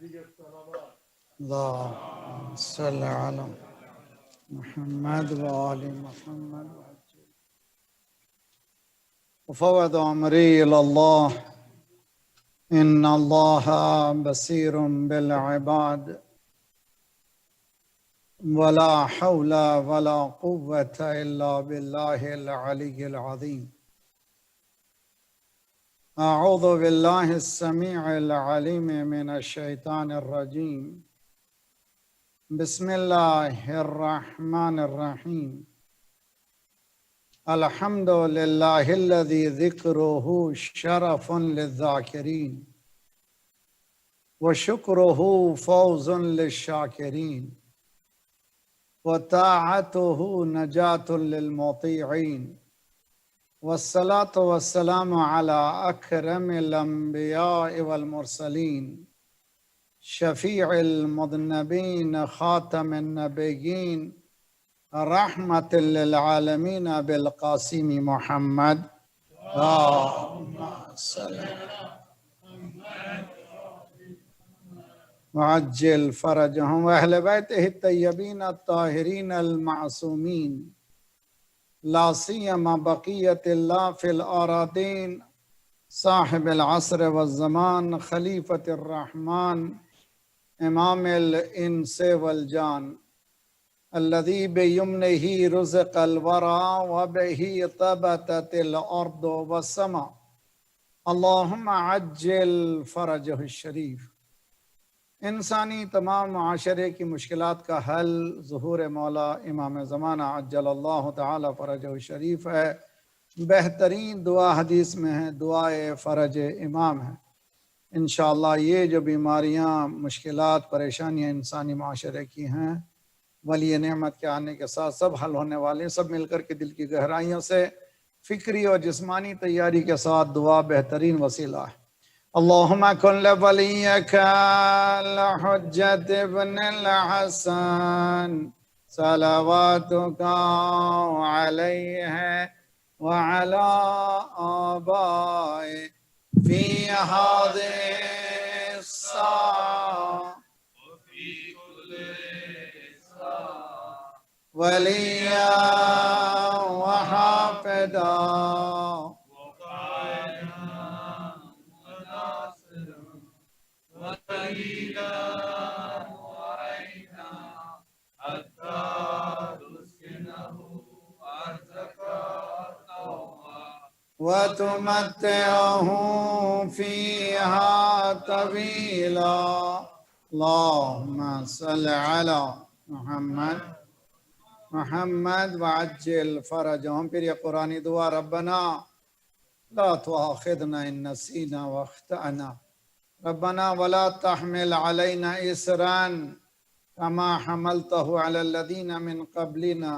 اللهم صل على محمد وآل محمد وفوض أمري إلى الله إن الله بصير بالعباد ولا حول ولا قوة إلا بالله العلي العظيم أعوذ بالله السميع العليم من الشيطان الرجيم بسم الله الرحمن الرحيم الحمد لله الذي ذكره شرف للذاكرين وشكره فوز للشاكرين وطاعته نجاة للمطيعين والصلاة والسلام على أكرم الأنبياء والمرسلين شفيع المذنبين خاتم النبيين رحمة للعالمين بالقاسم محمد اللهم صل وعجل فرجهم وأهل بيته الطيبين الطاهرين المعصومين لا سيما بقية الله في الأراضين صاحب العصر والزمان خليفة الرحمن إمام الإنس والجان الذي بيمنه رزق الورى وبه طبتت الأرض والسماء اللهم عجل فرجه الشريف انسانی تمام معاشرے کی مشکلات کا حل ظہور مولا امام زمانہ عجل اللہ تعالی فرجہ شریف ہے۔ بہترین دعا حدیث میں ہے دعائے فرج امام ہے۔ انشاءاللہ یہ جو بیماریاں مشکلات پریشانیاں انسانی معاشرے کی ہیں ولی نعمت کے آنے کے ساتھ سب حل ہونے والے ہیں، سب مل کر کے دل کی گہرائیوں سے فکری اور جسمانی تیاری کے ساتھ دعا بہترین وسیلہ ہے۔ اللهم كن لوليك الحجة ابن الحسن صلواتك عليه وعلى آبائه في هذه الساعة وفي كل ساعة وليا وحافظا وتمتعه فيها طويلا اللهم صل على محمد وعجل فرجهم۔ پھر یہ قرآنی دعا ربنا لا تؤاخذنا إن نسينا واخطأنا ربنا ولا تحمل علينا إصرا كما حملته على الذين من قبلنا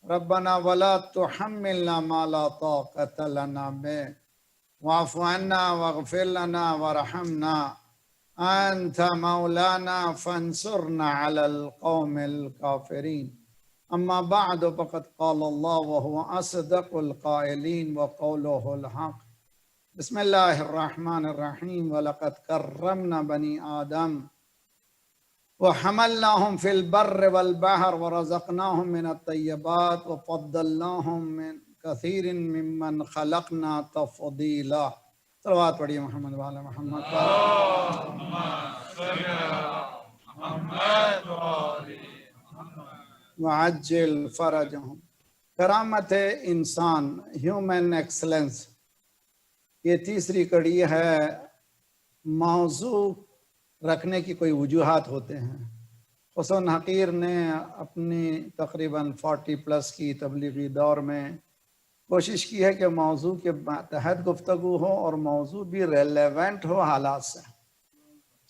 ربنا ولا تحملنا ما لا طاقة لنا به واعف عنا واغفر لنا وارحمنا أنت مولانا فانصرنا على القوم الكافرين أما بعد فقد قال الله وهو أصدق القائلين وقوله الحق بسم الله الرحمن الرحيم ولقد كرمنا بني آدم وحملناهم في البر والبحر ورزقناهم من الطيبات وفضلناهم من كثير ممن خلقنا تفضيلا۔ صلوات پڑھیے محمد وعلی محمد اللهم صل على محمد وعلى وعجل فرجهم۔ کرامت انسان ہیومن ایکسلنس، یہ تیسری کڑی ہے۔ موضوع رکھنے کی کوئی وجوہات ہوتے ہیں۔ حسن حقیر نے اپنی تقریباً 40+ کی تبلیغی دور میں کوشش کی ہے کہ موضوع کے تحت گفتگو ہو اور موضوع بھی ریلیونٹ ہو حالات سے۔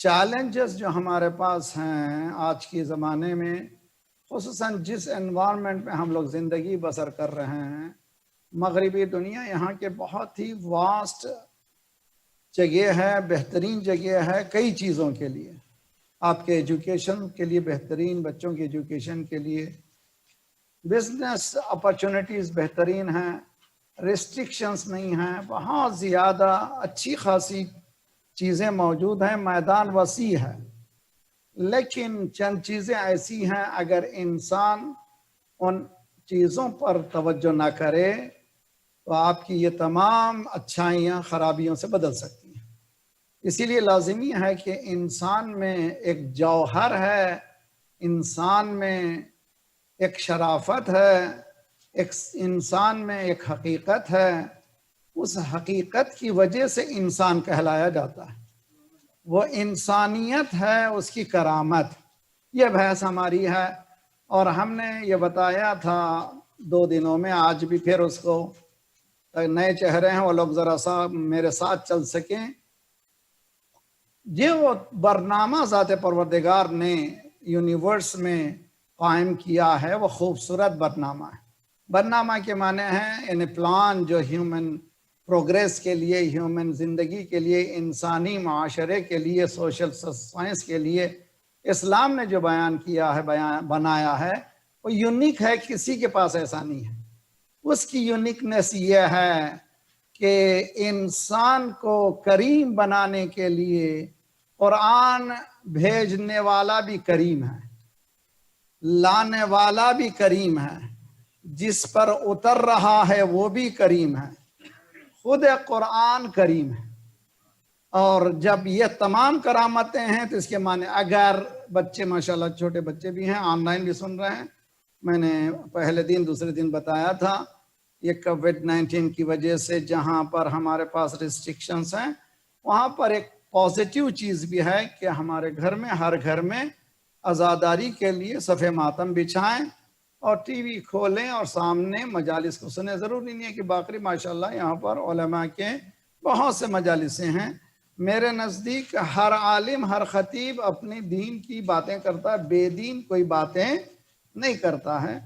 چیلنجز جو ہمارے پاس ہیں آج کی زمانے میں، خصوصاً جس انوائرمنٹ میں ہم لوگ زندگی بسر کر رہے ہیں، مغربی دنیا یہاں کے بہت ہی واسٹ جگہ ہے، بہترین جگہ ہے کئی چیزوں کے لیے، آپ کے ایجوکیشن کے لیے بہترین، بچوں کی ایجوکیشن کے لیے، بزنس اپرچونٹیز بہترین ہیں، ریسٹرکشنز نہیں ہیں، بہت زیادہ اچھی خاصی چیزیں موجود ہیں، میدان وسیع ہے۔ لیکن چند چیزیں ایسی ہیں اگر انسان ان چیزوں پر توجہ نہ کرے تو آپ کی یہ تمام اچھائیاں خرابیوں سے بدل سکتی ہیں۔ اسی لیے لازمی ہے کہ انسان میں ایک جوہر ہے، انسان میں ایک شرافت ہے، ایک انسان میں ایک حقیقت ہے، اس حقیقت کی وجہ سے انسان کہلایا جاتا ہے، وہ انسانیت ہے، اس کی کرامت۔ یہ بحث ہماری ہے اور ہم نے یہ بتایا تھا 2 دنوں میں، آج بھی پھر اس کو نئے چہرے ہیں وہ لوگ ذرا سا میرے ساتھ چل سکیں۔ جو برنامہ ذات پروردگار نے یونیورس میں قائم کیا ہے وہ خوبصورت برنامہ ہے۔ برنامہ کے معنی ہیں یعنی پلان جو ہیومن پروگریس کے لیے، ہیومن زندگی کے لیے، انسانی معاشرے کے لیے، سوشل سائنس کے لیے اسلام نے جو بیان کیا ہے، بنایا ہے، وہ یونیک ہے، کسی کے پاس ایسا نہیں ہے۔ اس کی یونیکنیس یہ ہے کہ انسان کو کریم بنانے کے لیے قرآن بھیجنے والا بھی کریم ہے، لانے والا بھی کریم ہے، جس پر اتر رہا ہے وہ بھی کریم ہے، خود قرآن کریم ہے۔ اور جب یہ تمام کرامتیں ہیں تو اس کے معنی اگر بچے ماشاءاللہ چھوٹے بچے بھی ہیں، آن لائن بھی سن رہے ہیں، میں نے پہلے دن دوسرے دن بتایا تھا یہ کووڈ-19 کی وجہ سے جہاں پر ہمارے پاس ریسٹرکشنز ہیں وہاں پر ایک پازیٹیو چیز بھی ہے کہ ہمارے گھر میں، ہر گھر میں عزاداری کے لیے صف ماتم بچھائیں اور ٹی وی کھولیں اور سامنے مجالس کو سنیں۔ ضروری نہیں ہے کہ باقی ماشاءاللہ یہاں پر علماء کے بہت سے مجالسیں ہیں۔ میرے نزدیک ہر عالم، ہر خطیب اپنی دین کی باتیں کرتا ہے، بے دین کوئی باتیں نہیں کرتا ہے۔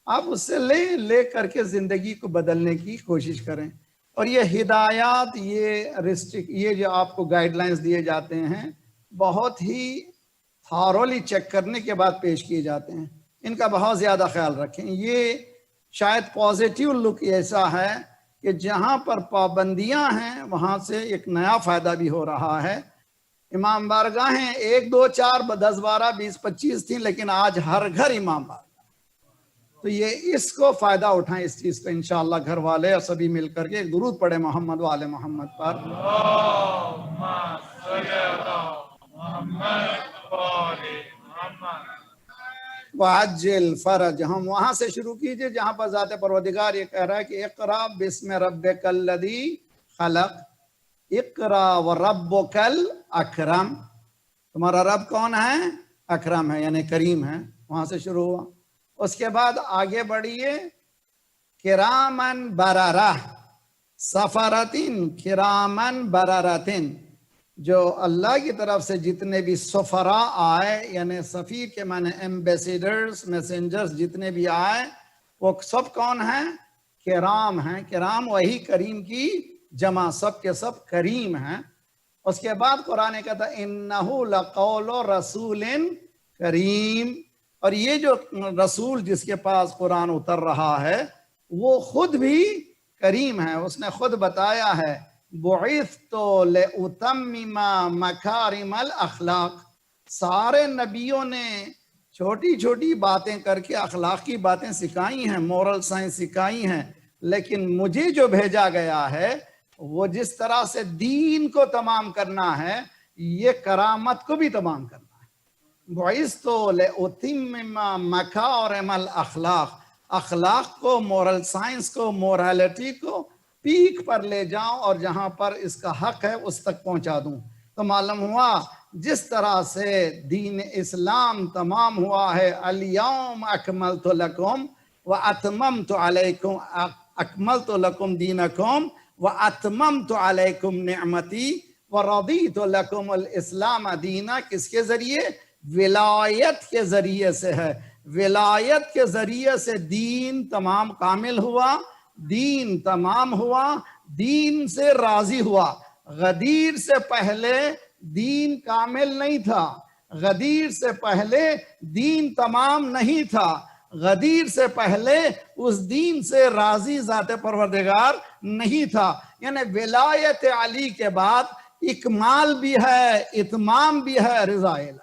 آپ اس سے لے کر کے زندگی کو بدلنے کی کوشش کریں۔ اور یہ ہدایات، یہ جو آپ کو گائیڈ لائنز دیے جاتے ہیں بہت ہی تھارولی چیک کرنے کے بعد پیش کیے جاتے ہیں، ان کا بہت زیادہ خیال رکھیں۔ یہ شاید پازیٹیو لک ایسا ہے کہ جہاں پر پابندیاں ہیں وہاں سے ایک نیا فائدہ بھی ہو رہا ہے۔ امام بارگاہیں 1 2 4 10 12 20 25 تھیں، لیکن آج ہر گھر امام بارگاہ، تو یہ اس کو فائدہ اٹھائیں اس چیز کو۔ انشاءاللہ گھر والے اور سبھی مل کر کے ایک درود پڑھیں محمد و آل محمد پر۔ وعجل فرج، ہم وہاں سے شروع کیجئے جہاں پر ذات پروردگار یہ کہہ رہا ہے کہ اقرا بسم ربک الذی خلق، اقرا وربک الاکرم، تمہارا رب کون ہے؟ اکرم ہے، یعنی کریم ہے۔ وہاں سے شروع ہوا، اس کے بعد آگے بڑھیے، کرامن بررہ سفرتن، کرامن بررتن، جو اللہ کی طرف سے جتنے بھی سفراء آئے، یعنی سفیر کے معنی ایمبیسیڈرز، میسنجرز جتنے بھی آئے وہ سب کون ہیں؟ کرام ہیں۔ کرام وہی کریم کی جمع، سب کے سب کریم ہیں۔ اس کے بعد قرآن کہتا ہے انہو لقول رسول کریم، اور یہ جو رسول جس کے پاس قرآن اتر رہا ہے وہ خود بھی کریم ہے۔ اس نے خود بتایا ہے بعثت لأتمم مکارم الاخلاق، سارے نبیوں نے چھوٹی چھوٹی باتیں کر کے اخلاقی باتیں سکھائی ہیں، مورل سائنس سکھائی ہیں، لیکن مجھے جو بھیجا گیا ہے وہ جس طرح سے دین کو تمام کرنا ہے یہ کرامت کو بھی تمام کرنا ہے۔ بعثت لأتمم مکارم الاخلاق، اخلاق کو، مورل سائنس کو، مورالٹی کو پیک پر لے جاؤں اور جہاں پر اس کا حق ہے اس تک پہنچا دوں۔ تو معلوم ہوا جس طرح سے دین اسلام تمام ہوا ہے، الیوم اکملت لکم واتممت علیکم، اکملت لکم دینکم واتممت علیکم نعمتی ورضیت لکم الاسلام دینا، کس کے ذریعے؟ ولایت کے ذریعے سے ہے۔ ولایت کے ذریعے سے دین تمام کامل ہوا، دین تمام ہوا، دین سے راضی ہوا۔ غدیر سے پہلے دین کامل نہیں تھا، غدیر سے پہلے دین تمام نہیں تھا، غدیر سے پہلے اس دین سے راضی ذات پروردگار نہیں تھا۔ یعنی ولایت علی کے بعد اکمال بھی ہے، اتمام بھی ہے، رضا الہی۔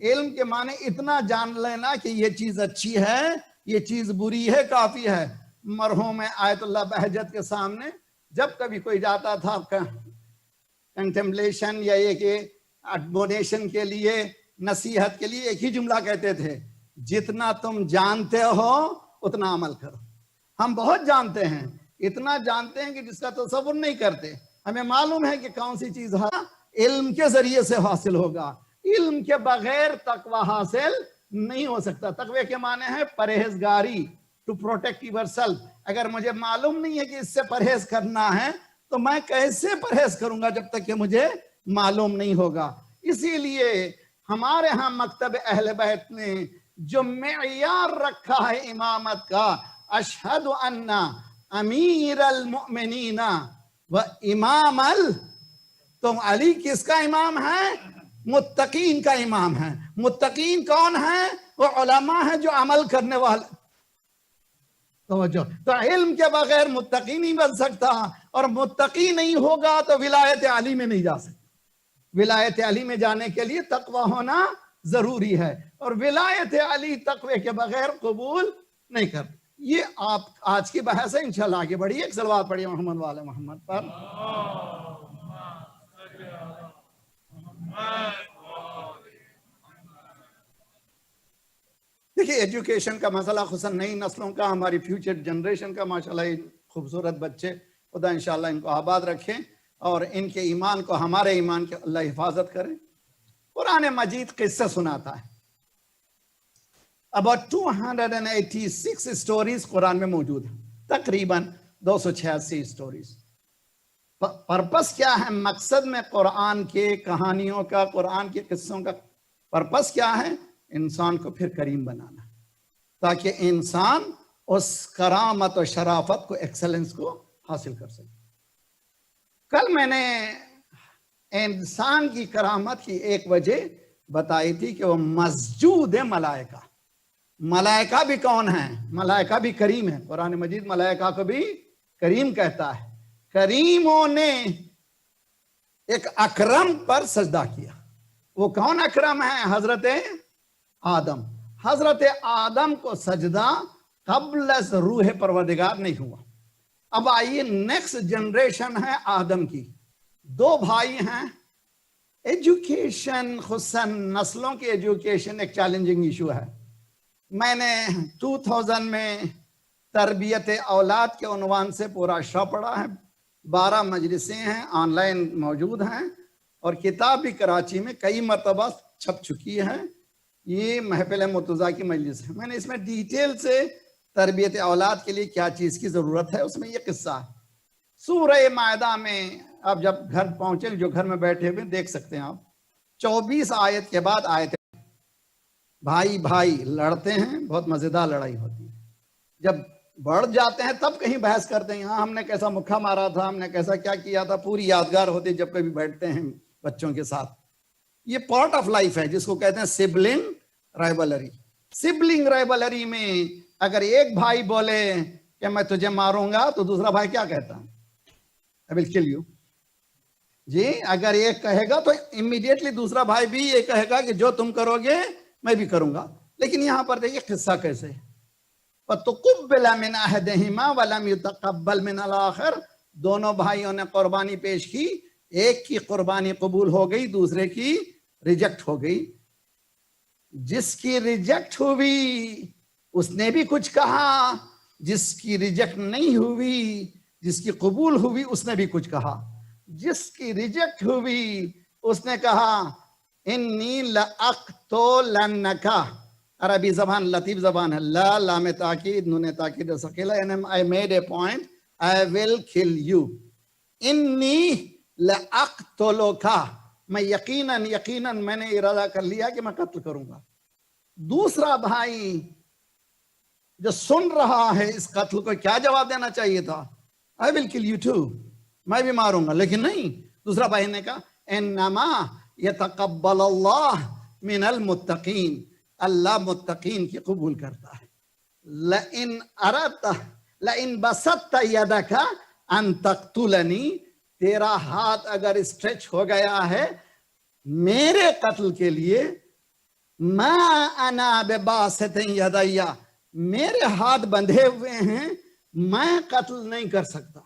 علم کے معنی اتنا جان لینا کہ یہ چیز اچھی ہے، یہ چیز بری ہے، کافی ہے۔ مرحوم آیت اللہ بہجت کے سامنے جب کبھی کوئی جاتا تھا کنٹمپلیشن یا یہ کہ ایڈمونیشن کے لیے، نصیحت کے لیے، ایک ہی جملہ کہتے تھے، جتنا تم جانتے ہو اتنا عمل کرو۔ ہم بہت جانتے ہیں، اتنا جانتے ہیں کہ جس کا تصور نہیں کرتے۔ ہمیں معلوم ہے کہ کون سی چیز ہے، علم کے ذریعے سے حاصل ہوگا، علم کے بغیر تقوی حاصل نہیں ہو سکتا۔ تقوی کے معنی ہے پرہیزگاری، ٹو پروٹیکٹ یور سیلف۔ اگر مجھے معلوم نہیں ہے کہ اس سے پرہیز کرنا ہے تو میں کیسے پرہیز کروں گا جب تک کہ مجھے معلوم نہیں ہوگا۔ اسی لیے ہمارے ہاں مکتب اہل بیت نے جو معیار رکھا ہے امامت کا، اشہد ان امیر المؤمنین و امام تو علی کس کا امام ہے؟ متقین کا امام ہے۔ متقین کون ہے؟ وہ علماء ہیں جو عمل کرنے والے۔ توجہ، تو علم کے بغیر متقی نہیں بن سکتا، اور متقی نہیں ہوگا تو ولایت علی میں نہیں جا سکتا۔ ولایت علی میں جانے کے لیے تقوی ہونا ضروری ہے، اور ولایت علی تقوی کے بغیر قبول نہیں کرتا۔ یہ آپ آج کی بحث ہے، انشاءاللہ آگے بڑھیے۔ ایک صلوات پڑھیے محمد والے محمد پر۔ دیکھیے، ایجوکیشن کا مسئلہ خصوصاً نئی نسلوں کا، ہماری فیوچر جنریشن کا، ماشاءاللہ خوبصورت بچے، خدا انشاءاللہ ان کو آباد رکھیں اور ان کے ایمان کو، ہمارے ایمان کے اللہ حفاظت کریں۔ قرآن مجید قصہ سناتا ہے۔ about 286 سٹوریز قرآن میں موجود ہیں، تقریباً 286 سٹوریز۔ پرپس کیا ہے؟ مقصد میں قرآن کے کہانیوں کا، قرآن کے قصوں کا پرپس کیا ہے؟ انسان کو پھر کریم بنانا، تاکہ انسان اس کرامت و شرافت کو، ایکسلنس کو حاصل کر سکے۔ کل میں نے انسان کی کرامت کی ایک وجہ بتائی تھی کہ وہ مسجود ملائکہ۔ ملائکہ بھی کون ہیں؟ ملائکہ بھی کریم ہیں۔ قرآن مجید ملائکہ کو بھی کریم کہتا ہے۔ کریموں نے ایک اکرم پر سجدہ کیا۔ وہ کون اکرم ہے؟ حضرت آدم۔ حضرت آدم کو سجدہ قبل از روح پروردگار نہیں ہوا۔ اب آئیے، نیکسٹ جنریشن ہے آدم کی، دو بھائی ہیں۔ ایجوکیشن، خصوصاً نسلوں کی ایجوکیشن ایک چیلنجنگ ایشو ہے۔ میں نے 2000 میں تربیت اولاد کے عنوان سے پورا شو پڑھا ہے، 12 مجلسیں ہیں، آن لائن موجود ہیں، اور کتاب بھی کراچی میں کئی مرتبہ چھپ چکی ہے۔ یہ محفل مرتضیٰ کی مجلس ہے۔ میں نے اس میں ڈیٹیل سے تربیت اولاد کے لیے کیا چیز کی ضرورت ہے، اس میں یہ قصہ ہے۔ سورہ مائدہ میں آپ جب گھر پہنچے، جو گھر میں بیٹھے ہوئے دیکھ سکتے ہیں آپ، 24 آیت کے بعد آیت بھائی بھائی لڑتے ہیں، بہت مزیدار لڑائی ہوتی ہے۔ جب بڑھ جاتے ہیں تب کہیں بحث کرتے ہیں، ہاں ہم نے کیسا مکھا مارا تھا، ہم نے کیسا کیا کیا تھا، پوری یادگار ہوتی ہے جب کبھی بیٹھتے ہیں بچوں کے ساتھ۔ یہ پارٹ آف لائف ہے جس کو کہتے ہیں سبلنگ رائبلری۔ سبلنگ رائبلری میں اگر ایک بھائی بولے کہ میں تجھے ماروں گا تو دوسرا بھائی کیا کہتا ہے؟ I will kill you۔ جی، اگر ایک کہے گا تو امیڈیٹلی دوسرا بھائی بھی یہ کہے گا کہ جو تم کرو گے میں بھی کروں گا۔ لیکن یہاں پر دیکھیے قصہ کیسے، فَتُقُبِّلَ مِنْ أَحَدِهِمَا وَلَمْ يُتَقَبَّلْ مِنَ الْآخَرِ۔ دونوں بھائیوں نے قربانی پیش کی، ایک کی قربانی قبول ہو گئی، دوسرے کی ریجیکٹ ہو گئی۔ جس کی ریجیکٹ ہوئی اس نے بھی کچھ کہا، جس کی ریجیکٹ نہیں ہوئی، جس کی قبول ہوئی اس نے بھی کچھ کہا۔ جس کی ریجیکٹ ہوئی اس نے کہا انی لأقتلنک۔ عربی زبان لطیف زبان ہے، لا لام تاکید نون تاکید ثقیلہ، یعنی I made a point، I will kill you۔ انی لأقتلک، میں یقیناً میں نے ارادہ کر لیا کہ میں قتل کروں گا۔ دوسرا بھائی جو سن رہا ہے اس قتل کو کیا جواب دینا چاہیے تھا؟ I will kill you too، میں بھی ماروں گا۔ لیکن نہیں، دوسرا بھائی نے کہا انما یتقبل اللہ من المتقین، اللہ متقین کی قبول کرتا ہے۔ لئن بسطت یدک ان تقتلنی، تیرا ہاتھ اگر اسٹریچ ہو گیا ہے میرے قتل کے لیے، ما انا بباسط یدیا، میرے ہاتھ بندھے ہوئے ہیں، میں قتل نہیں کر سکتا۔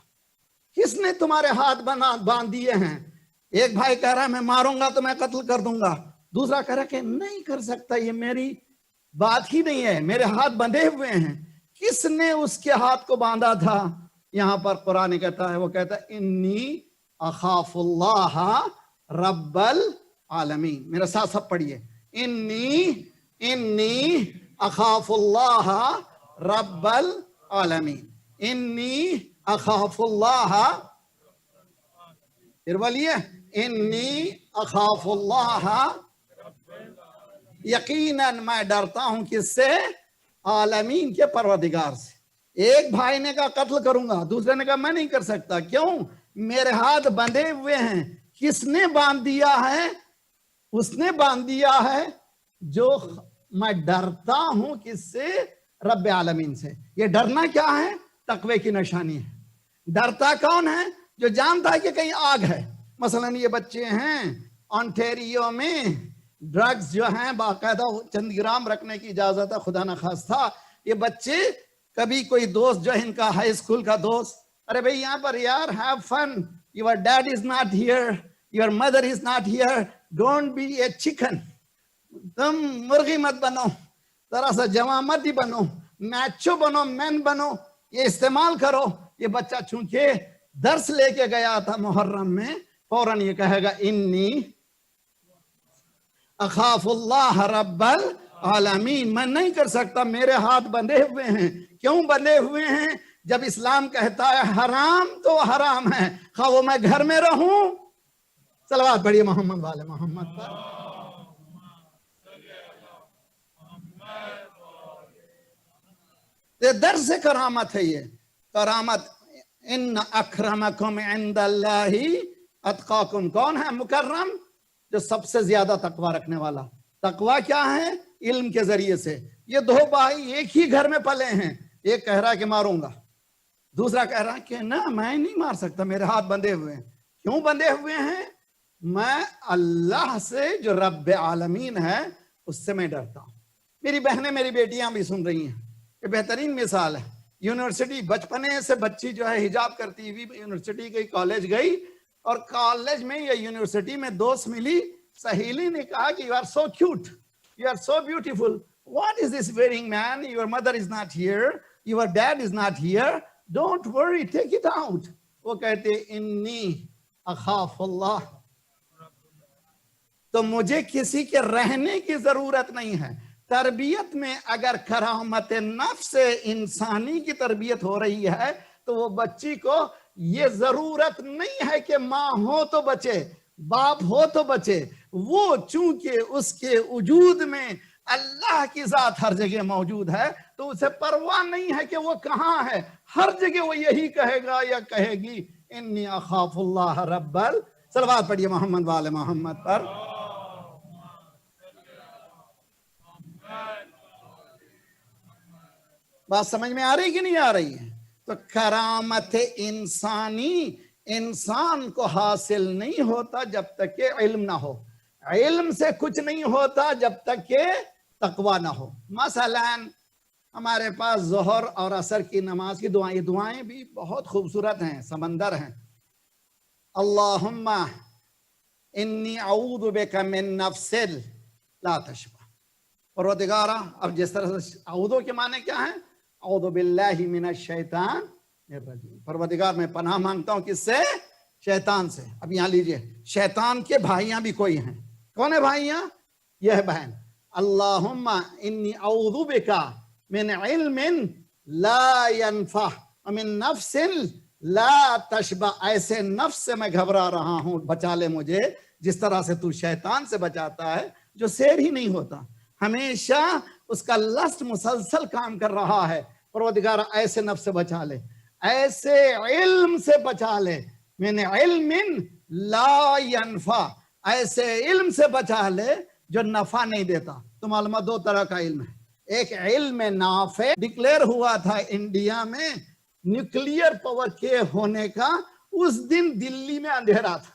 کس نے تمہارے ہاتھ باندھ دیے ہیں؟ ایک بھائی کہہ رہا ہے میں ماروں گا تو میں قتل کر دوں گا، دوسرا کہہ رہا ہے کہ نہیں کر سکتا، یہ میری بات ہی نہیں ہے، میرے ہاتھ بندھے ہوئے ہیں۔ کس نے اس کے ہاتھ کو باندھا تھا؟ یہاں پر قرآن کہتا ہے، وہ کہتا ہے انی اخاف اللہ رب العالمین۔ میرے ساتھ سب پڑھیے، انی اخاف اللہ رب العالمین، انی اخاف اللہ، پھر بولیے انی اخاف اللہ، یقیناً میں ڈرتا ہوں کس سے؟ عالمین کے پروردگار سے۔ ایک بھائی نے کہا قتل کروں گا، دوسرے نے کہا میں نہیں کر سکتا، کیوں؟ میرے ہاتھ بندھے ہوئے ہیں۔ کس نے باندھ دیا ہے؟ اس نے باندھ دیا ہے جو میں ڈرتا ہوں کس سے؟ رب عالمین سے۔ یہ ڈرنا کیا ہے؟ تقوی کی نشانی ہے۔ ڈرتا کون ہے؟ جو جانتا ہے کہ کہیں آگ ہے۔ مثلا یہ بچے ہیں آنٹیریو میں، ڈرگز جو ہیں باقاعدہ چند گرام رکھنے کی اجازت ہے، خدا نخواستہ یہ بچے کبھی کوئی دوست جو ہے ان کا ہائی اسکول کا دوست، ارے بھئی یہاں پر یار have fun, your dad is not here, your mother is not here, don't be a chicken, تم مرغی مت بنو، ذرا سا جوان مت ہی بنو، میچو بنو، مین بنو، یہ استعمال کرو۔ یہ بچہ چونکہ درس لے کے گیا تھا محرم میں، فوراً یہ کہے گا انی اخاف اللہ رب العالمین، میں نہیں کر سکتا، میرے ہاتھ بندھے ہوئے ہیں۔ کیوں بندھے ہوئے ہیں؟ جب اسلام کہتا ہے حرام تو حرام ہے، خواہ وہ میں گھر میں رہوں۔ صلوات پڑھیے محمد والے محمد پر۔ یہ درس کرامت ہے، یہ کرامت۔ ان اکرمکم عند اللہ اتقاکم، کون ہے مکرم؟ جو سب سے زیادہ تقوی رکھنے والا۔ تقوی کیا ہے؟ علم کے ذریعے سے۔ یہ دو بھائی ایک ہی گھر میں پلے ہیں، ایک کہہ رہا ہے کہ ماروں گا، دوسرا کہہ رہا ہے کہ نہ میں نہیں مار سکتا، میرے ہاتھ بندھے ہوئے ہیں۔ کیوں بندھے ہوئے ہیں؟ میں اللہ سے جو رب عالمین ہے اس سے میں ڈرتا ہوں۔ میری بہنیں میری بیٹیاں بھی سن رہی ہیں، یہ بہترین مثال ہے۔ یونیورسٹی بچپنے سے بچی جو ہے حجاب کرتی ہوئی یونیورسٹی گئی، کالج گئی، اور کالج میں یا یونیورسٹی میں دوست ملی، سہیلی نے کہا کہ you are so cute, you are so beautiful, what is this wearing man, your mother is not here, your dad is not here, don't worry, take it out. وہ کہتے انی اخاف اللہ، تو مجھے کسی کے رہنے کی ضرورت نہیں ہے۔ تربیت میں اگر کرامت نفس انسانی کی تربیت ہو رہی ہے تو وہ بچی کو یہ ضرورت نہیں ہے کہ ماں ہو تو بچے، باپ ہو تو بچے، وہ چونکہ اس کے وجود میں اللہ کی ذات ہر جگہ موجود ہے تو اسے پرواہ نہیں ہے کہ وہ کہاں ہے، ہر جگہ وہ یہی کہے گا یا کہے گی انی اخاف اللہ رب صلوات پڑھیے محمد والے محمد پر۔ بات سمجھ میں آ رہی کہ نہیں آ رہی ہے؟ تو کرامت انسانی انسان کو حاصل نہیں ہوتا جب تک کہ علم نہ ہو، علم سے کچھ نہیں ہوتا جب تک کہ تقوی نہ ہو۔ مثلا ہمارے پاس ظہر اور عصر کی نماز کی دعائیں، یہ دعائیں بھی بہت خوبصورت ہیں، سمندر ہیں۔ اللہم انی اعوذ بک من نفس لا تشبع، پروردگارہ، اب جس طرح سے اعوذ کے معنی کیا ہیں؟ اعوذ باللہ من الشیطان الرجیم، پروردگار میں پناہ مانگتا ہوں کس سے؟ شیطان سے۔ اب یہاں لیجئے، شیطان کے بھائیاں بھی کوئی ہیں، کون ہے بھائیاں؟ یہ ہے بہن۔ اللہم انی اعوذ بک من علم لا ينفع ومن نفس لا تشبع، ایسے نفس سے میں گھبرا رہا ہوں، بچا لے مجھے جس طرح سے تو شیطان سے بچاتا ہے جو سیر ہی نہیں ہوتا، ہمیشہ اس کا لسٹ مسلسل کام کر رہا ہے۔ پروردگار ایسے نفس سے بچا لے، ایسے علم سے بچا لے، من علم لا ينفع، ایسے علم سے بچا لے جو نفع نہیں دیتا۔ تو معلومات دو طرح کا علم ہے، ایک علم نافع ڈکلیئر ہوا تھا انڈیا میں نیوکلیئر پاور کے ہونے کا، اس دن دلی میں اندھیرا تھا،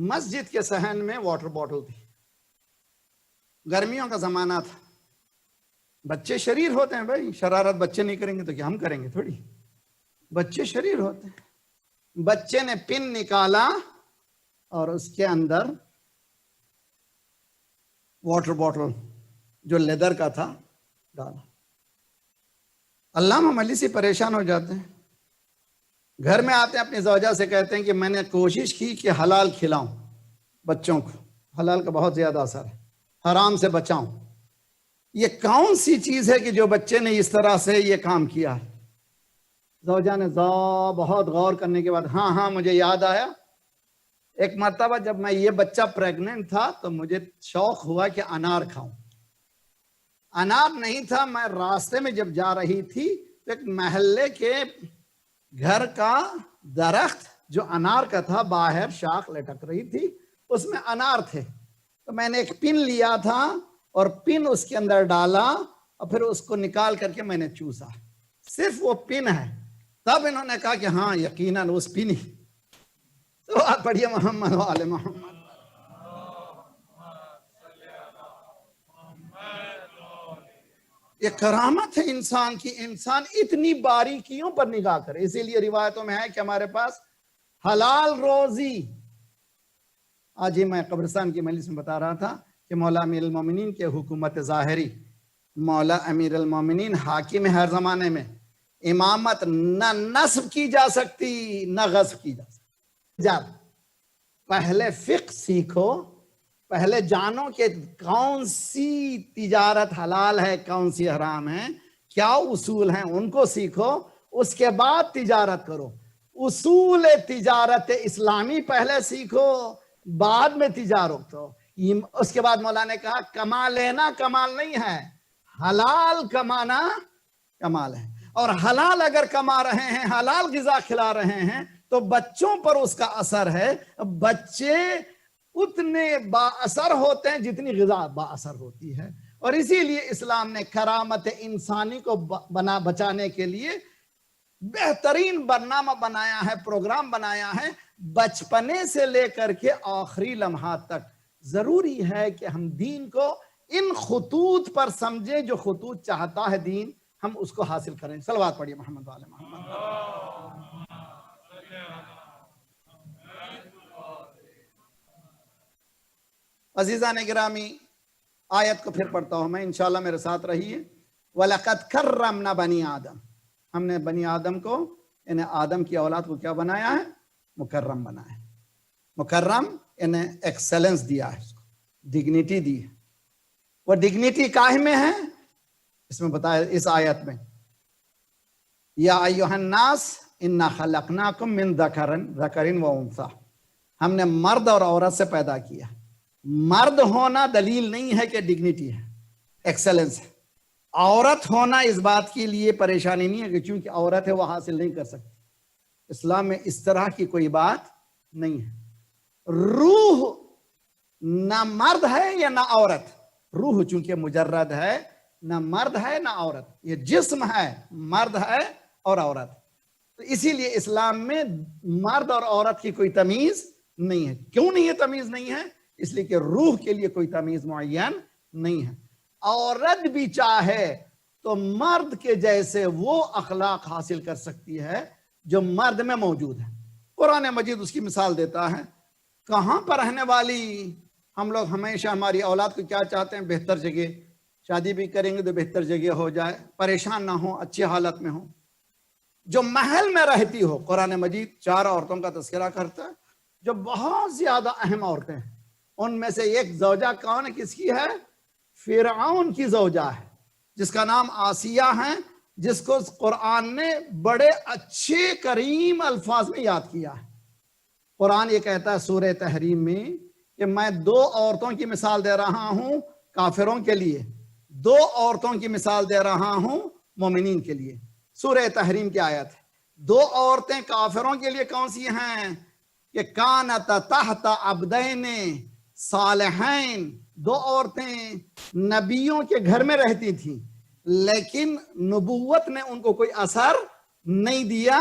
مسجد کے صحن میں واٹر بوٹل تھی. گرمیوں کا زمانہ تھا. بچے شریر ہوتے ہیں بھائی, شرارت بچے نہیں کریں گے تو کیا ہم کریں گے تھوڑی. بچے شریر ہوتے ہیں. بچے نے پن نکالا اور اس کے اندر واٹر بوٹل جو لیدر کا تھا ڈالا. علامہ مجلسی پریشان ہو جاتے ہیں. گھر میں آتے ہیں, اپنی زوجہ سے کہتے ہیں کہ میں نے کوشش کی کہ حلال کھلاؤں بچوں کو, حلال کا بہت زیادہ اثر ہے, حرام سے بچاؤں. یہ کون سی چیز ہے کہ جو بچے نے اس طرح سے یہ کام کیا ہے؟ زوجہ نے بہت غور کرنے کے بعد ہاں مجھے یاد آیا. ایک مرتبہ جب میں یہ بچہ پریگننٹ تھا تو مجھے شوق ہوا کہ انار کھاؤں. انار نہیں تھا, میں راستے میں جب جا رہی تھی تو ایک محلے کے گھر کا درخت جو انار کا تھا باہر شاخ لٹک رہی تھی, اس میں انار تھے. تو میں نے ایک پن لیا تھا اور پن اس کے اندر ڈالا اور پھر اس کو نکال کر کے میں نے چوسا. صرف وہ پن ہے. تب انہوں نے کہا کہ ہاں یقیناً اس پن ہی. تو آپ پڑھیے محمد و آل محمد. یہ کرامت ہے انسان کی, انسان اتنی باریکیوں پر نگاہ کرے. اسی لیے روایتوں میں ہے کہ ہمارے پاس حلال روزی. آج ہی میں قبرستان کی مجلس میں بتا رہا تھا کہ مولا امیر المومنین کے حکومت ظاہری, مولا امیر المومنین حاکم ہر زمانے میں, امامت نہ نصب کی جا سکتی نہ غصب کی جا سکتی. جب پہلے فقہ سیکھو, پہلے جانو کہ کون سی تجارت حلال ہے کون سی حرام ہے, کیا اصول ہیں ان کو سیکھو, اس کے بعد تجارت کرو. اصول تجارت اسلامی پہلے سیکھو, بعد میں تجارت ہو. اس کے بعد مولا نے کہا کما لینا کمال نہیں ہے, حلال کمانا کمال ہے. اور حلال اگر کما رہے ہیں, حلال غذا کھلا رہے ہیں تو بچوں پر اس کا اثر ہے. بچے اتنے با اثر ہوتے ہیں جتنی غذا با اثر ہوتی ہے. اور اسی لیے اسلام نے کرامت انسانی کو بچانے کے لیے بہترین برنامہ بنایا ہے, پروگرام بنایا ہے. بچپنے سے لے کر کے آخری لمحات تک ضروری ہے کہ ہم دین کو ان خطوط پر سمجھیں جو خطوط چاہتا ہے دین, ہم اس کو حاصل کریں. صلوات پڑھیے محمد و آل محمد. عزیزان گرامی, آیت کو پھر پڑھتا ہوں میں, انشاءاللہ میرے ساتھ رہیے. وَلَقَدْ كَرَّمْنَا بَنِي آدم. ہم نے بنی آدم کو, انہیں آدم کی اولاد کو کیا بنایا ہے؟ مکرم بنایا ہے. مکرم انہیں ایکسلنس دیا ہے, اس کو ڈگنیٹی دی ہے. وہ ڈگنیٹی کاہ میں ہے؟ اس میں بتایا اس آیت میں, یا ایھا الناس انا خلقناکم من ذکر و انثی. ہم نے مرد اور عورت سے پیدا کیا. مرد ہونا دلیل نہیں ہے کہ ڈگنیٹی ہے, ایکسلنس ہے. عورت ہونا اس بات کے لیے پریشانی نہیں ہے کہ چونکہ عورت ہے وہ حاصل نہیں کر سکتی. اسلام میں اس طرح کی کوئی بات نہیں ہے. روح نہ مرد ہے یا نہ عورت. روح چونکہ مجرد ہے, نہ مرد ہے نہ عورت. یہ جسم ہے, مرد ہے اور عورت. تو اسی لیے اسلام میں مرد اور عورت کی کوئی تمیز نہیں ہے. کیوں نہیں ہے تمیز نہیں ہے؟ اس لیے کہ روح کے لیے کوئی تمیز معین نہیں ہے. عورت بھی چاہے تو مرد کے جیسے وہ اخلاق حاصل کر سکتی ہے جو مرد میں موجود ہے. قرآن مجید اس کی مثال دیتا ہے. کہاں پر رہنے والی, ہم لوگ ہمیشہ ہماری اولاد کو کیا چاہتے ہیں؟ بہتر جگہ. شادی بھی کریں گے تو بہتر جگہ ہو جائے, پریشان نہ ہو, اچھی حالت میں ہو. جو محل میں رہتی ہو, قرآن مجید 4 عورتوں کا تذکرہ کرتا ہے جو بہت زیادہ اہم عورتیں ہیں. ان میں سے ایک زوجہ کون ہے, کس کی ہے؟ فرعون کی زوجہ ہے, جس کا نام آسیہ ہے, جس کو قرآن نے بڑے اچھے کریم الفاظ میں یاد کیا ہے. قرآن یہ کہتا ہے سورہ تحریم میں کہ میں 2 عورتوں کی مثال دے رہا ہوں کافروں کے لیے, 2 عورتوں کی مثال دے رہا ہوں مومنین کے لیے. سورہ تحریم کی آیت ہے. 2 عورتیں کافروں کے لیے کون سی ہیں؟ کہ کانت تحت عبدین صالحین. 2 عورتیں نبیوں کے گھر میں رہتی تھیں, لیکن نبوت نے ان کو کوئی اثر نہیں دیا,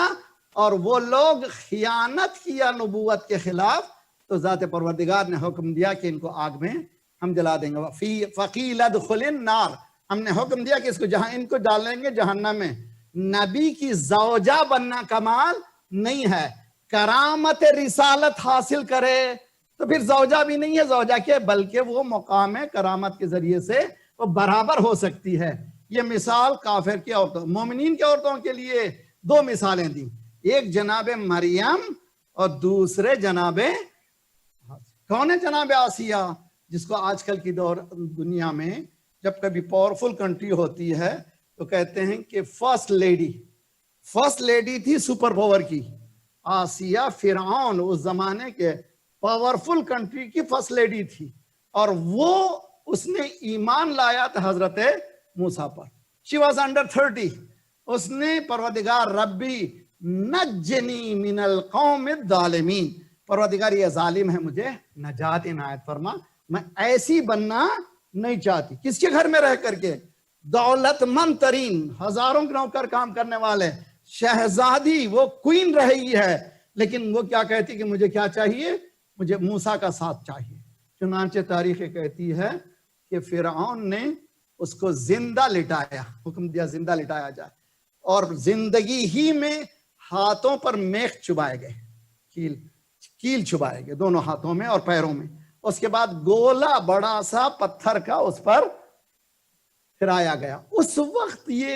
اور وہ لوگ خیانت کیا نبوت کے خلاف, تو ذات پروردگار نے حکم دیا کہ ان کو آگ میں ہم جلا دیں گے. فقیل ادخل النار، ہم نے حکم دیا کہ اس کو جہاں ان کو ڈالیں گے جہنم میں. نبی کی زوجہ بننا کمال نہیں ہے، کرامت رسالت حاصل کرے تو پھر زوجہ بھی نہیں ہے زوجہ کے، بلکہ وہ مقام کرامت کے ذریعے سے وہ برابر ہو سکتی ہے. یہ مثال کافر کی عورتوں، مومنین کی عورتوں کے لیے دو مثالیں دیں، ایک جناب مریم اور دوسرے جناب کون ہے؟ جناب آسیہ، جس کو آج کل کی دنیا میں جب کبھی پاورفل کنٹری ہوتی ہے تو کہتے ہیں کہ فرسٹ لیڈی تھی سپر پاور کی. آسیہ فرعون اس زمانے کے پاورفل کنٹری کی فرسٹ لیڈی تھی، اور وہ اس نے ایمان لایا تھا حضرت موسیٰ پر. She was under 30. اس نے پروردگار ربی نجنی من القوم الظالمین، پروردگار یہ ظالم ہے مجھے نجات عنایت فرما، میں ایسی بننا نہیں چاہتی. کس کے گھر میں رہ کر کے؟ دولت مند ترین، ہزاروں کے نوکر کام کرنے والے، شہزادی، وہ کوئین رہی ہے، لیکن وہ کیا کہتی کہ مجھے کیا چاہیے؟ مجھے موسیٰ کا ساتھ چاہیے. چنانچہ تاریخ کہتی ہے کہ فرعون نے اس کو زندہ لٹایا، حکم دیا زندہ لٹایا جائے، اور زندگی ہی میں ہاتھوں پر میخ چبائے گئے، کیل چبائے گئے دونوں ہاتھوں میں اور پیروں میں. اس کے بعد گولا بڑا سا پتھر کا اس پر پھرایا گیا. اس وقت یہ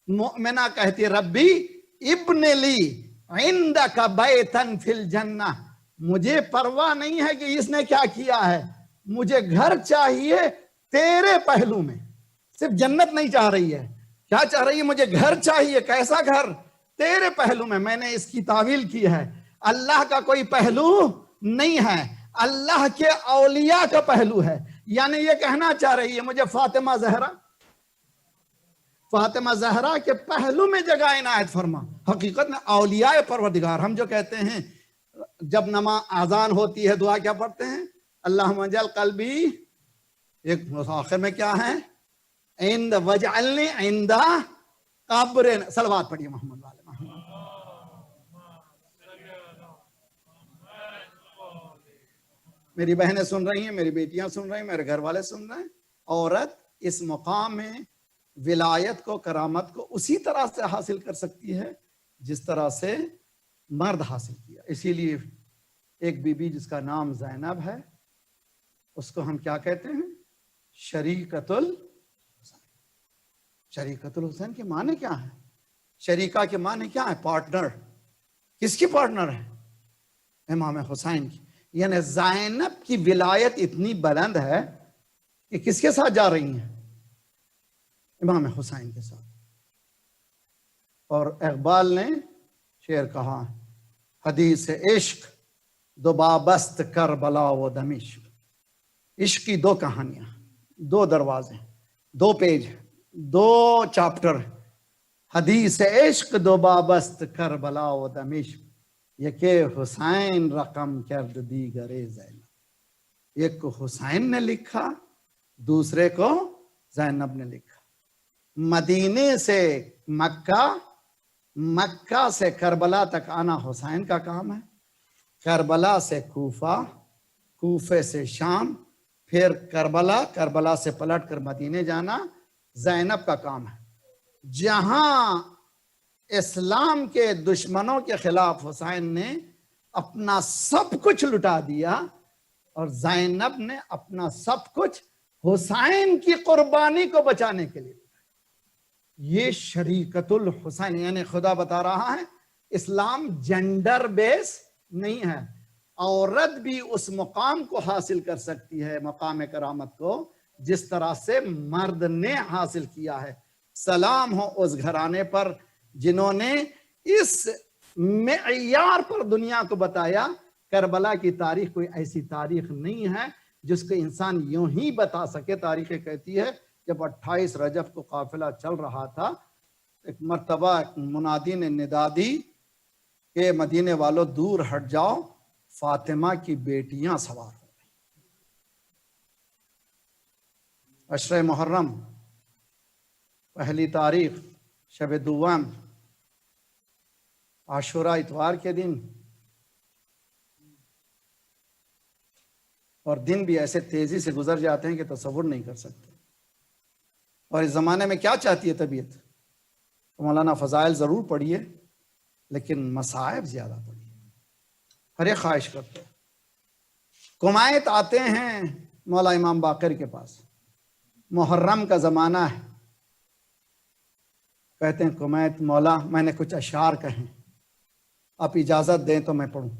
مؤمنہ کہتی ربی ابن لی عندک بیتن فی الجنہ، مجھے پرواہ نہیں ہے کہ اس نے کیا کیا ہے، مجھے گھر چاہیے تیرے پہلو میں. صرف جنت نہیں چاہ رہی ہے، کیا چاہ رہی ہے؟ مجھے گھر چاہیے. کیسا گھر؟ تیرے پہلو میں. میں نے اس کی تعویل کی ہے، اللہ کا کوئی پہلو نہیں ہے، اللہ کے اولیاء کا پہلو ہے. یعنی یہ کہنا چاہ رہی ہے مجھے فاطمہ زہرا کے پہلو میں جگہ عنایت فرما. حقیقت میں اولیاء پروردگار، ہم جو کہتے ہیں جب نماز اذان ہوتی ہے دعا کیا پڑھتے ہیں؟ اللہم اجعل قلبی، ایک آخر میں کیا ہے؟ عند وجعلنی عند قبر، صلوات پڑھیے محمد والے محمد. میری بہنیں سن رہی ہیں، میری بیٹیاں سن رہی ہیں، میرے گھر والے سن رہے ہیں. عورت اس مقام میں ولایت کو، کرامت کو اسی طرح سے حاصل کر سکتی ہے جس طرح سے مرد حاصل کیا. اسی لیے ایک بی بی جس کا نام زینب ہے، اس کو ہم کیا کہتے ہیں؟ شریکت الحسین. شریکت الحسین کے معنی کیا ہے؟ شریکہ کے معنی کیا ہے؟ پارٹنر. کس کی پارٹنر ہے؟ امام حسین کی. یعنی زینب کی ولایت اتنی بلند ہے کہ کس کے ساتھ جا رہی ہیں؟ امام حسین کے ساتھ. اور اقبال نے شعر کہا، حدیث عشق دو بابست کربلا و دمشق. عشق کی دو کہانیاں، دو دروازے، دو پیج، دو چاپٹر. حدیث عشق دو بابست کربلا و دمشق، یکے حسین رقم کرد دیگرے زینب. ایک کو حسین نے لکھا، دوسرے کو زینب نے لکھا. مدینے سے مکہ، مکہ سے کربلا تک آنا حسین کا کام ہے، کربلا سے کوفہ، کوفے سے شام، پھر کربلا، کربلا سے پلٹ کر مدینے جانا زینب کا کام ہے. جہاں اسلام کے دشمنوں کے خلاف حسین نے اپنا سب کچھ لٹا دیا، اور زینب نے اپنا سب کچھ حسین کی قربانی کو بچانے کے لیے. یہ شریکت الحسین، یعنی خدا بتا رہا ہے اسلام جنڈر بیس نہیں ہے. عورت بھی اس مقام کو حاصل کر سکتی ہے، مقام کرامت کو، جس طرح سے مرد نے حاصل کیا ہے. سلام ہو اس گھرانے پر جنہوں نے اس معیار پر دنیا کو بتایا. کربلا کی تاریخ کوئی ایسی تاریخ نہیں ہے جس کو انسان یوں ہی بتا سکے. تاریخ کہتی ہے جب 28 رجب کو قافلہ چل رہا تھا، ایک مرتبہ منادی نے ندا دی کہ مدینے والوں دور ہٹ جاؤ، فاطمہ کی بیٹیاں سوار ہو گئی. عشرہ محرم، پہلی تاریخ، شب دوم، عاشورہ اتوار کے دن اور دن بھی ایسے تیزی سے گزر جاتے ہیں کہ تصور نہیں کر سکتے۔ اور اس زمانے میں کیا چاہتی ہے طبیعت؟ مولانا فضائل ضرور پڑھیے لیکن مصائب زیادہ پڑھیے۔ ہر ایک خواہش کرتا ہے۔ کمائت آتے ہیں مولا امام باقر کے پاس، محرم کا زمانہ ہے، کہتے ہیں کمائت مولا میں نے کچھ اشعار کہیں، آپ اجازت دیں تو میں پڑھوں۔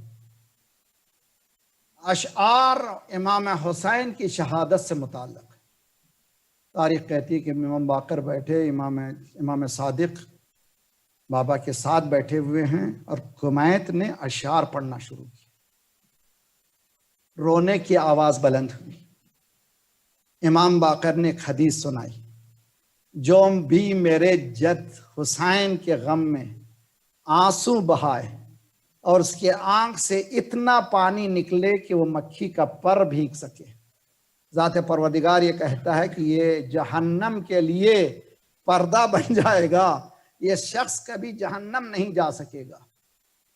اشعار امام حسین کی شہادت سے متعلق۔ تاریخ کہتی ہے کہ امام باقر بیٹھے، امام صادق بابا کے ساتھ بیٹھے ہوئے ہیں اور کمائت نے اشعار پڑھنا شروع کی۔ رونے کی آواز بلند ہوئی۔ امام باقر نے ایک حدیث سنائی، جو بھی میرے جد حسین کے غم میں آنسو بہائے اور اس کے آنکھ سے اتنا پانی نکلے کہ وہ مکھی کا پر بھیگ سکے، ذات پروردگار یہ کہتا ہے کہ یہ جہنم کے لیے پردہ بن جائے گا، یہ شخص کبھی جہنم نہیں جا سکے گا۔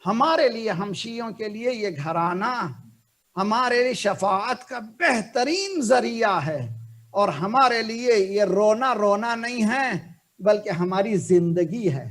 ہمارے لیے، ہم شیعوں کے لیے یہ گھرانہ ہمارے لیے شفاعت کا بہترین ذریعہ ہے، اور ہمارے لیے یہ رونا نہیں ہے بلکہ ہماری زندگی ہے۔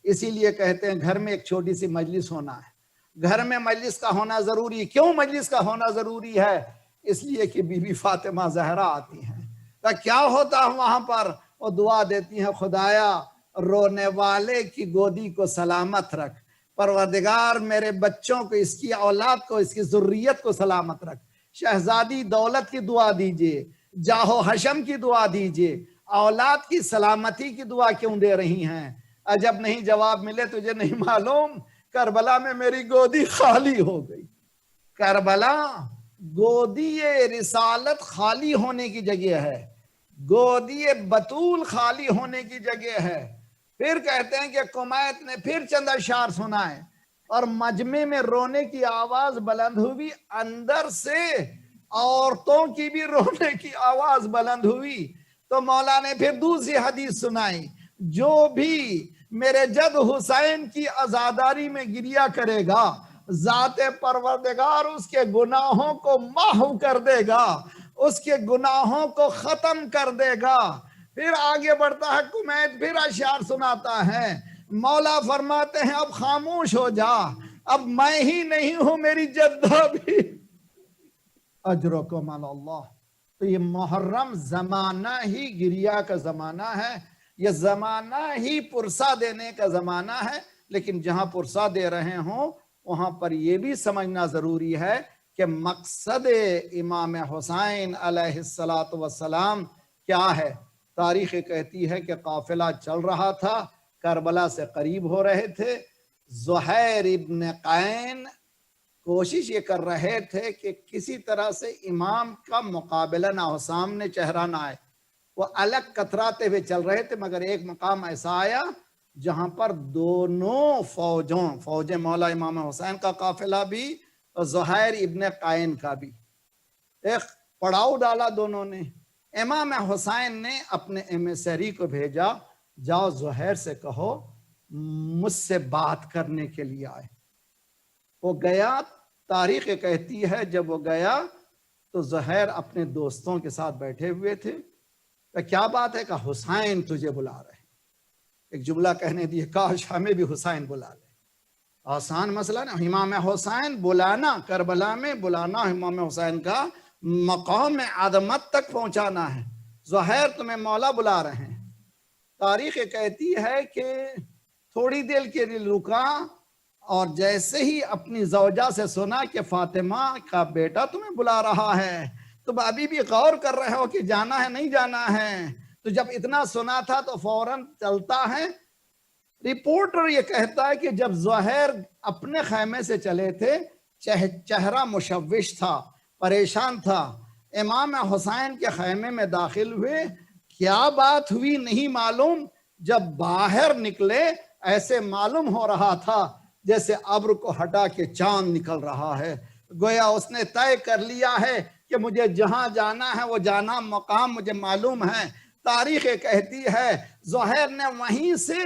اسی لیے کہتے ہیں گھر میں ایک چھوٹی سی مجلس ہونا ہے۔ گھر میں مجلس کا ہونا ضروری۔ کیوں مجلس کا ہونا ضروری ہے؟ اس لیے کہ بی بی فاطمہ زہرا آتی ہیں۔ تو کیا ہوتا ہے وہاں پر؟ وہ دعا دیتی ہیں، خدایا رونے والے کی گودی کو سلامت رکھ، پروردگار میرے بچوں کو، اس کی اولاد کو، اس کی ذریت کو سلامت رکھ۔ شہزادی دولت کی دعا دیجئے، جاہ و حشم کی دعا دیجئے، اولاد کی سلامتی کی دعا کیوں دے رہی ہیں؟ عجب نہیں جواب ملے تجھے نہیں معلوم، کربلا میں میری گودی خالی ہو گئی۔ کربلا گودی رسالت خالی ہونے کی جگہ ہے، گودی بطول خالی ہونے کی جگہ ہے۔ پھر کہتے ہیں کہ کمائت نے پھر چند اشعار سنائے اور مجمع میں رونے کی آواز بلند ہوئی، اندر سے عورتوں کی بھی رونے کی آواز بلند ہوئی۔ تو مولا نے پھر دوسری حدیث سنائی، جو بھی میرے جد حسین کی عزاداری میں گریہ کرے گا، ذات پروردگار اس کے گناہوں کو محو کر دے گا، اس کے گناہوں کو ختم کر دے گا۔ پھر آگے بڑھتا ہے کمائت، پھر اشعار سناتا ہے۔ مولا فرماتے ہیں اب خاموش ہو جا، اب میں ہی نہیں ہوں، میری جدہ بھی۔ اجرکم علی اللہ۔ تو یہ محرم زمانہ ہی گریہ کا زمانہ ہے، یہ زمانہ ہی پرسہ دینے کا زمانہ ہے۔ لیکن جہاں پرسہ دے رہے ہوں وہاں پر یہ بھی سمجھنا ضروری ہے کہ مقصد امام حسین علیہ السلام کیا ہے۔ تاریخ کہتی ہے کہ قافلہ چل رہا تھا، کربلا سے قریب ہو رہے تھے، زہیر ابن قین کوشش یہ کر رہے تھے کہ کسی طرح سے امام کا مقابلہ نہ ہو، سامنے چہرہ نہ آئے۔ وہ الگ کتراتے ہوئے چل رہے تھے، مگر ایک مقام ایسا آیا جہاں پر دونوں فوج مولا امام حسین کا قافلہ بھی اور زہیر ابن قین کا بھی، ایک پڑاؤ ڈالا دونوں نے۔ امام حسین نے اپنے ایمیسری کو بھیجا، جاؤ زہیر سے کہو مجھ سے بات کرنے کے لیے آئے۔ وہ گیا، تاریخ کہتی ہے جب وہ گیا تو زہیر اپنے دوستوں کے ساتھ بیٹھے ہوئے تھے۔ کیا بات ہے؟ کہ حسین تجھے بلا رہے ہیں۔ ایک جملہ کہنے دیے، کاش ہمیں بھی حسین بلا لے۔ آسان مسئلہ نا، امام حسین بلانا، کربلا میں بلانا امام حسین کا مقام عظمت تک پہنچانا ہے۔ زہیر تمہیں مولا بلا رہے ہیں۔ تاریخ کہتی ہے کہ تھوڑی دیر کے لیے رکا اور جیسے ہی اپنی زوجہ سے سنا کہ فاطمہ کا بیٹا تمہیں بلا رہا ہے، تم ابھی بھی غور کر رہے ہو کہ جانا ہے نہیں جانا ہے، تو جب اتنا سنا تھا تو فوراً چلتا ہے۔ رپورٹر یہ کہتا ہے کہ جب زہیر اپنے خیمے سے چلے تھے چہرہ مشوش تھا، پریشان تھا۔ امام حسین کے خیمے میں داخل ہوئے، کیا بات ہوئی نہیں معلوم، جب باہر نکلے ایسے معلوم ہو رہا تھا جیسے ابر کو ہٹا کے چاند نکل رہا ہے۔ گویا اس نے طے کر لیا ہے کہ مجھے جہاں جانا ہے وہ جانا مقام مجھے معلوم ہے۔ تاریخ کہتی ہے زہیر نے وہیں سے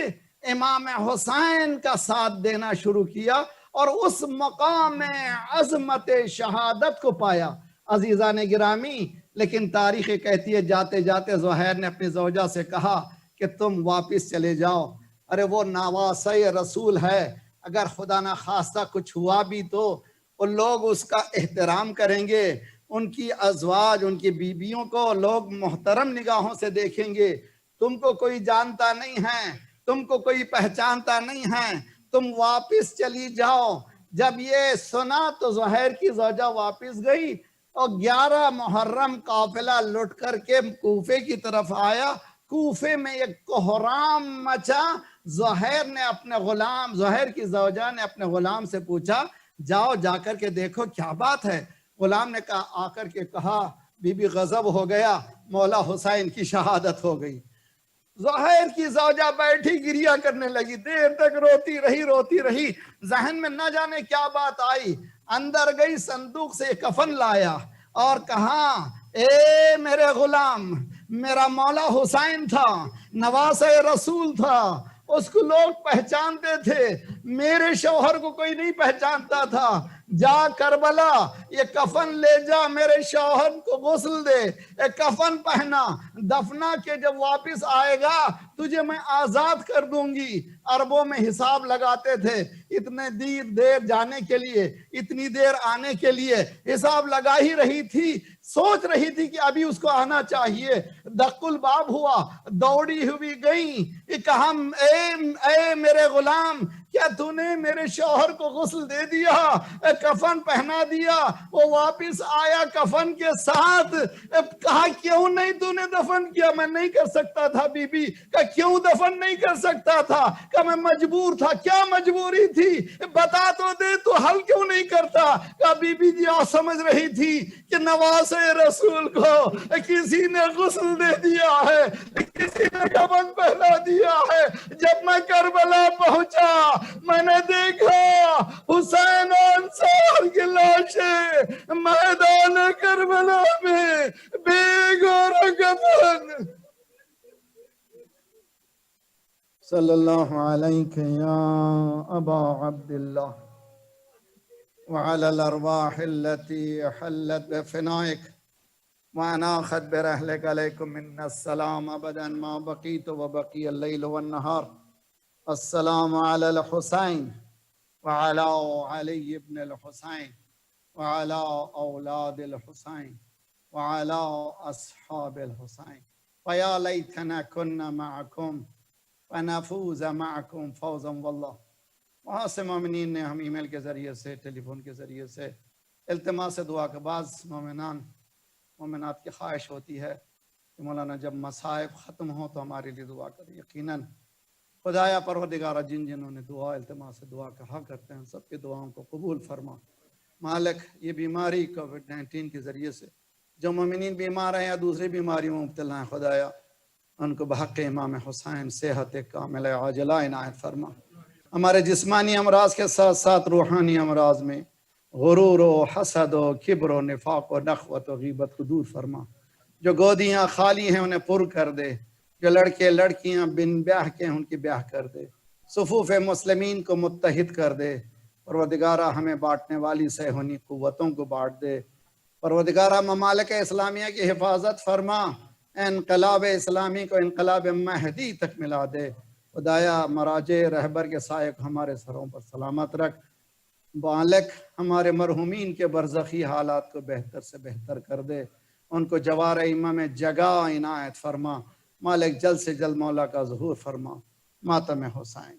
امام حسین کا ساتھ دینا شروع کیا اور اس مقام عظمت شہادت کو پایا۔ عزیزان گرامی، لیکن تاریخ کہتی ہے جاتے جاتے زہیر نے اپنی زوجہ سے کہا کہ تم واپس چلے جاؤ، ارے وہ نواسۂ رسول ہے، اگر خدا نہ خواستہ کچھ ہوا بھی تو وہ لوگ اس کا احترام کریں گے، ان کی ازواج، ان کی بیویوں کو لوگ محترم نگاہوں سے دیکھیں گے، تم کو کوئی جانتا نہیں ہے، تم کو کوئی پہچانتا نہیں ہے، تم واپس چلی جاؤ۔ جب یہ سنا تو زہیر کی زوجہ واپس گئی اور 11 محرم قافلہ لٹ کر کے کوفے کی طرف آیا۔ کوفے میں ایک کوہرام مچا۔ زہیر کی زوجہ نے اپنے غلام سے پوچھا جاؤ جا کر کے دیکھو کیا بات ہے۔ غلام نے آ کر کے کہا بی بی غضب ہو گیا، مولا حسین کی شہادت ہو گئی۔ زہیر کی زوجہ بیٹھی گریہ کرنے لگی، دیر تک روتی رہی، ذہن میں نہ جانے کیا بات آئی، اندر گئی صندوق سے کفن لایا اور کہا اے میرے غلام، میرا مولا حسین تھا، نواسۂ رسول تھا، اس کو لوگ پہچانتے تھے، میرے شوہر کو کوئی نہیں پہچانتا تھا، جا کربلا یہ کفن لے جا، میرے شوہر کو غسل دے، ایک کفن پہنا، دفنا کے جب واپس آئے گا تجھے میں آزاد کر دوں گی۔ عربوں میں حساب لگاتے تھے، اتنے دیر جانے کے لیے، اتنی دیر آنے کے لیے حساب لگا ہی رہی تھی، سوچ رہی تھی کہ ابھی اس کو آنا چاہیے۔ دق الباب ہوا، دوڑی ہوئی گئی، کہا اے میرے غلام، کیا تو نے میرے شوہر کو غسل دے دیا، کفن پہنا دیا؟ وہ واپس آیا کفن کے ساتھ، کہا کیوں نہیں تو نے دفن کیا؟ میں نہیں کر سکتا تھا بی بی۔ کہا کیوں دفن نہیں کر سکتا تھا؟ کہا میں مجبور تھا۔ کیا مجبوری تھی؟ بتا تو دے، تو حل کیوں نہیں کرتا؟ کہا بی بی جی آپ سمجھ رہی تھی کہ نواسۂ رسول کو کسی نے غسل دے دیا ہے، کسی نے کفن پہنا دیا ہے۔ جب میں کربلا پہنچا میں نے دیکھا حسین انصار کی لاشیں میدان کربلا میں بے گور کفن۔ صلی اللہ علیہ یا ابا عبداللہ وعلى الارواح التي حلت بفنائك واناخت برحلك عليكم من السلام ابدا ما بقيت وبقي الليل والنهار۔ السلام على الحسين وعلى علي بن الحسين وعلى اولاد الحسين وعلى اصحاب الحسين فيا ليتنا كنا معكم فنفوز معكم فوزا والله۔ وہاں سے مومنین نے ہم ای میل کے ذریعے سے، ٹیلی فون کے ذریعے سے التماس دعا کے بعض مومنات کی خواہش ہوتی ہے کہ مولانا جب مصائب ختم ہوں تو ہمارے لیے دعا کریں۔ یقیناً خدایا پروردگارہ جن جنہوں نے دعا التماس دعا کہا کرتے ہیں سب کی دعاؤں کو قبول فرما۔ مالک یہ بیماری کووڈ-19 کے ذریعے سے جو مومنین بیمار ہیں یا دوسری بیماریوں میں مبتلا ہیں، خدایا ان کو بحق امام حسین صحت کاملہ عاجلہ عنایت فرما۔ ہمارے جسمانی امراض کے ساتھ ساتھ روحانی امراض میں غرور و حسد و کبر و نفاق و نخوت و غیبت کو دور فرما۔ جو گودیاں خالی ہیں انہیں پر کر دے، جو لڑکے لڑکیاں بن بیاہ کے ہیں ان کی بیاہ کر دے، صفوف مسلمین کو متحد کر دے۔ پروردگارہ ہمیں بانٹنے والی صہیونی قوتوں کو بانٹ دے۔ پروردگارہ ممالک اسلامیہ کی حفاظت فرما، انقلاب اسلامی کو انقلاب مہدی تک ملا دے۔ خدایا مراجع رہبر کے سائے کو ہمارے سروں پر سلامت رکھ۔ مالک ہمارے مرحومین کے برزخی حالات کو بہتر سے بہتر کر دے، ان کو جوار ائمہ میں جگہ عنایت فرما۔ مالک جلد سے جلد مولا کا ظہور فرما۔ ماتم حسین